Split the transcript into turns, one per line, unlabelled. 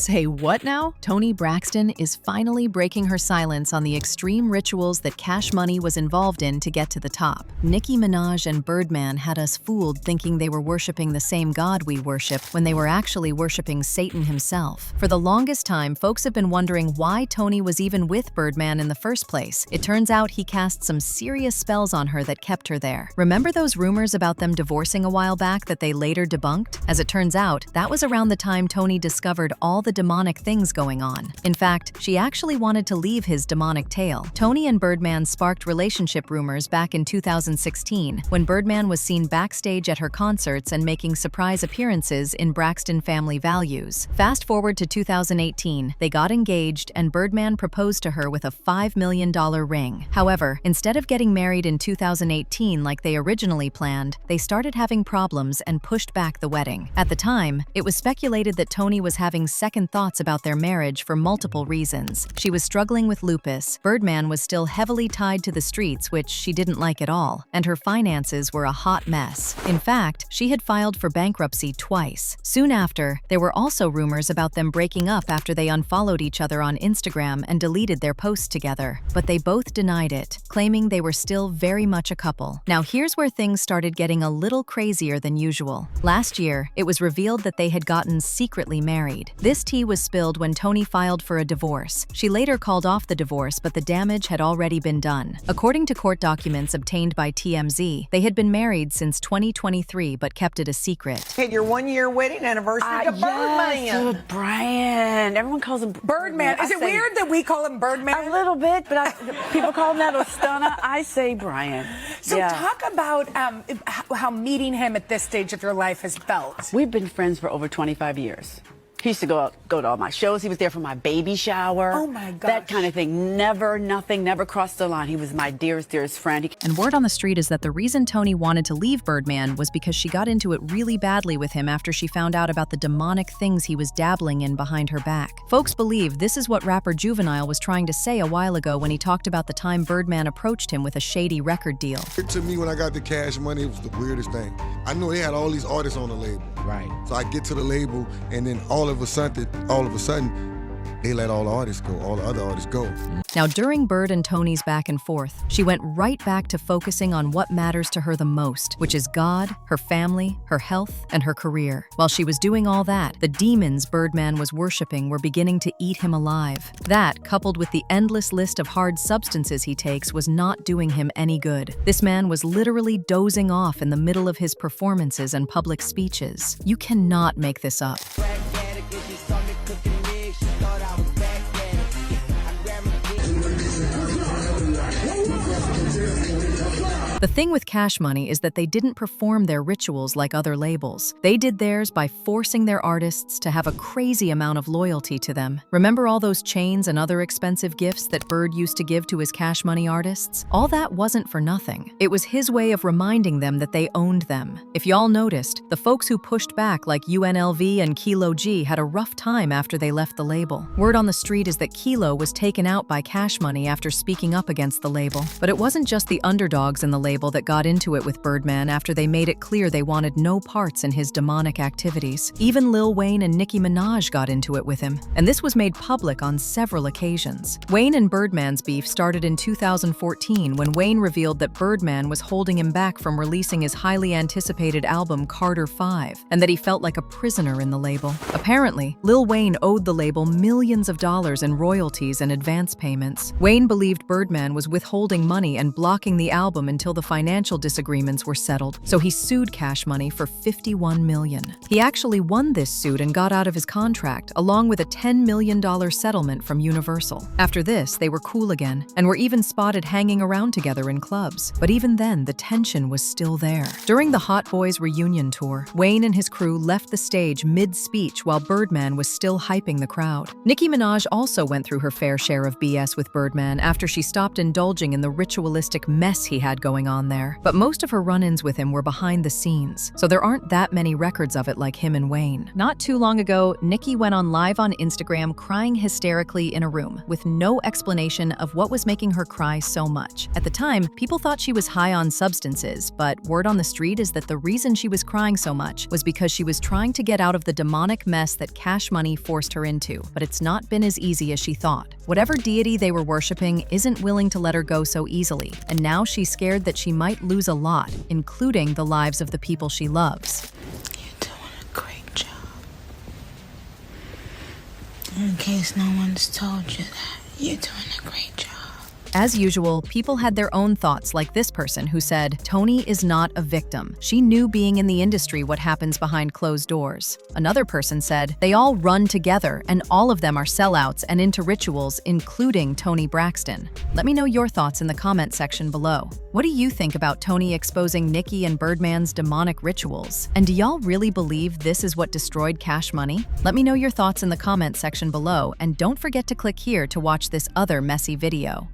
Say what now? Toni Braxton is finally breaking her silence on the extreme rituals that Cash Money was involved in to get to the top. Nicki Minaj and Birdman had us fooled thinking they were worshiping the same God we worship when they were actually worshiping Satan himself. For the longest time, folks have been wondering why Toni was even with Birdman in the first place. It turns out he cast some serious spells on her that kept her there. Remember those rumors about them divorcing a while back that they later debunked? As it turns out, that was around the time Toni discovered all the demonic things going on. In fact, she actually wanted to leave his demonic tale. Toni and Birdman sparked relationship rumors back in 2016 when Birdman was seen backstage at her concerts and making surprise appearances in Braxton Family Values. Fast forward to 2018, they got engaged and Birdman proposed to her with a $5 million ring. However, instead of getting married in 2018 like they originally planned, they started having problems and pushed back the wedding. At the time, it was speculated that Toni was having second thoughts about their marriage for multiple reasons. She was struggling with lupus, Birdman was still heavily tied to the streets, which she didn't like at all, and her finances were a hot mess. In fact, she had filed for bankruptcy twice. Soon after, there were also rumors about them breaking up after they unfollowed each other on Instagram and deleted their posts together. But they both denied it, claiming they were still very much a couple. Now here's where things started getting a little crazier than usual. Last year, it was revealed that they had gotten secretly married. This tea was spilled when Toni filed for a divorce. She later called off the divorce, but the damage had already been done. According to court documents obtained by TMZ, they had been married since 2023 but kept it a secret.
Had your one-year wedding anniversary to Birdman.
Brian. Everyone calls him
Birdman. Is it weird that we call him Birdman?
A little bit, but people call him that a stunner. I say Brian.
So talk about how meeting him at this stage of your life has felt.
We've been friends for over 25 years. He used to go to all my shows. He was there for my baby shower.
Oh my gosh.
That kind of thing. Never crossed the line. He was my dearest friend.
And word on the street is that the reason Toni wanted to leave Birdman was because she got into it really badly with him after she found out about the demonic things he was dabbling in behind her back. Folks believe this is what rapper Juvenile was trying to say a while ago when he talked about the time Birdman approached him with a shady record deal.
To me, when I got the Cash Money, it was the weirdest thing. I know they had all these artists on the label.
Right.
So I get to the label, and then all of a sudden, they let all the artists go, all the other artists go.
Now, during Bird and Toni's back and forth, she went right back to focusing on what matters to her the most, which is God, her family, her health, and her career. While she was doing all that, the demons Birdman was worshiping were beginning to eat him alive. That, coupled with the endless list of hard substances he takes, was not doing him any good. This man was literally dozing off in the middle of his performances and public speeches. You cannot make this up. The thing with Cash Money is that they didn't perform their rituals like other labels. They did theirs by forcing their artists to have a crazy amount of loyalty to them. Remember all those chains and other expensive gifts that Bird used to give to his Cash Money artists? All that wasn't for nothing. It was his way of reminding them that they owned them. If y'all noticed, the folks who pushed back like UNLV and Kilo G had a rough time after they left the label. Word on the street is that Kilo was taken out by Cash Money after speaking up against the label. But it wasn't just the underdogs in the label that got into it with Birdman after they made it clear they wanted no parts in his demonic activities. Even Lil Wayne and Nicki Minaj got into it with him, and this was made public on several occasions. Wayne and Birdman's beef started in 2014 when Wayne revealed that Birdman was holding him back from releasing his highly anticipated album Carter 5, and that he felt like a prisoner in the label. Apparently, Lil Wayne owed the label millions of dollars in royalties and advance payments. Wayne believed Birdman was withholding money and blocking the album until the financial disagreements were settled, so he sued Cash Money for $51 million. He actually won this suit and got out of his contract, along with a $10 million settlement from Universal. After this, they were cool again, and were even spotted hanging around together in clubs. But even then, the tension was still there. During the Hot Boys reunion tour, Wayne and his crew left the stage mid-speech while Birdman was still hyping the crowd. Nicki Minaj also went through her fair share of BS with Birdman after she stopped indulging in the ritualistic mess he had going going on there. But most of her run-ins with him were behind the scenes, so there aren't that many records of it like him and Wayne. Not too long ago, Nicki went on live on Instagram crying hysterically in a room, with no explanation of what was making her cry so much. At the time, people thought she was high on substances, but word on the street is that the reason she was crying so much was because she was trying to get out of the demonic mess that Cash Money forced her into. But it's not been as easy as she thought. Whatever deity they were worshiping isn't willing to let her go so easily, and now she's scared that she might lose a lot, including the lives of the people she loves.
You're doing a great job. In case no one's told you that, you're doing a great job.
As usual, people had their own thoughts, like this person who said, Toni is not a victim. She knew being in the industry what happens behind closed doors. Another person said, they all run together and all of them are sellouts and into rituals, including Toni Braxton. Let me know your thoughts in the comment section below. What do you think about Toni exposing Nicki and Birdman's demonic rituals? And do y'all really believe this is what destroyed Cash Money? Let me know your thoughts in the comment section below, and don't forget to click here to watch this other messy video.